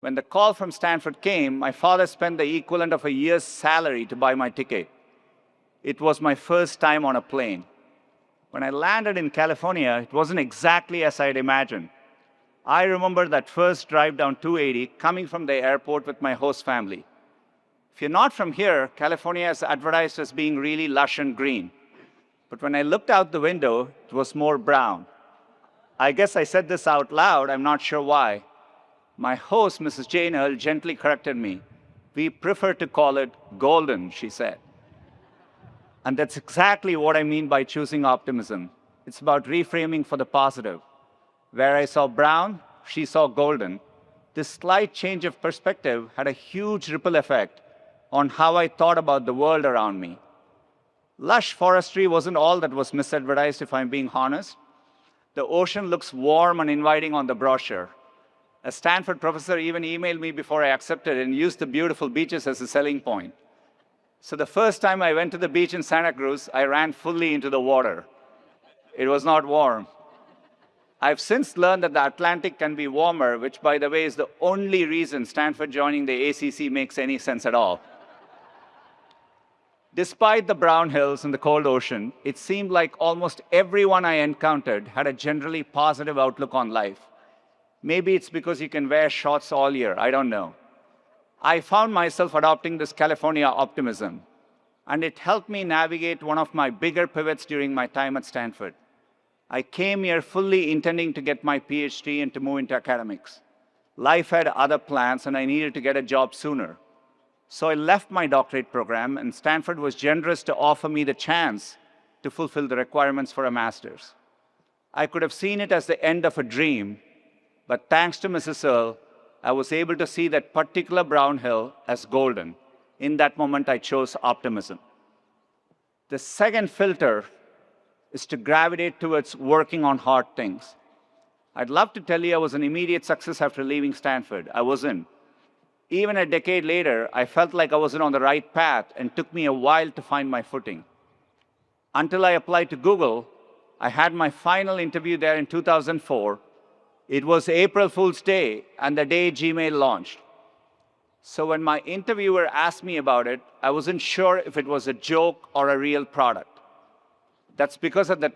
When the call from Stanford came, my father spent the equivalent of a year's salary to buy my ticket. It was my first time on a plane. When I landed in California, it wasn't exactly as I'd imagined. I remember that first drive down 280 coming from the airport with my host family. If you're not from here, California is advertised as being really lush and green. But when I looked out the window, it was more brown. I guess I said this out loud, I'm not sure why. My host, Mrs. Jane Earl, gently corrected me. We prefer to call it golden, she said. And that's exactly what I mean by choosing optimism. It's about reframing for the positive. Where I saw brown, she saw golden. This slight change of perspective had a huge ripple effect on how I thought about the world around me. Lush forestry wasn't all that was misadvertised, if I'm being honest. The ocean looks warm and inviting on the brochure. A Stanford professor even emailed me before I accepted and used the beautiful beaches as a selling point. So the first time I went to the beach in Santa Cruz, I ran fully into the water. It was not warm. I've since learned that the Atlantic can be warmer, which, by the way, is the only reason Stanford joining the ACC makes any sense at all. Despite the brown hills and the cold ocean, it seemed like almost everyone I encountered had a generally positive outlook on life. Maybe it's because you can wear shorts all year, I don't know. I found myself adopting this California optimism, and it helped me navigate one of my bigger pivots during my time at Stanford. I came here fully intending to get my PhD and to move into academics. Life had other plans, and I needed to get a job sooner. So I left my doctorate program, and Stanford was generous to offer me the chance to fulfill the requirements for a master's. I could have seen it as the end of a dream, but thanks to Mrs. Earl, I was able to see that particular brown hill as golden. In that moment, I chose optimism. The second filter is to gravitate towards working on hard things. I'd love to tell you I was an immediate success after leaving Stanford. I wasn't. Even a decade later, I felt like I wasn't on the right path and took me a while to find my footing. Until I applied to Google, I had my final interview there in 2004. It was April Fool's Day and the day Gmail launched. So when my interviewer asked me about it, I wasn't sure if it was a joke or a real product. That's because at the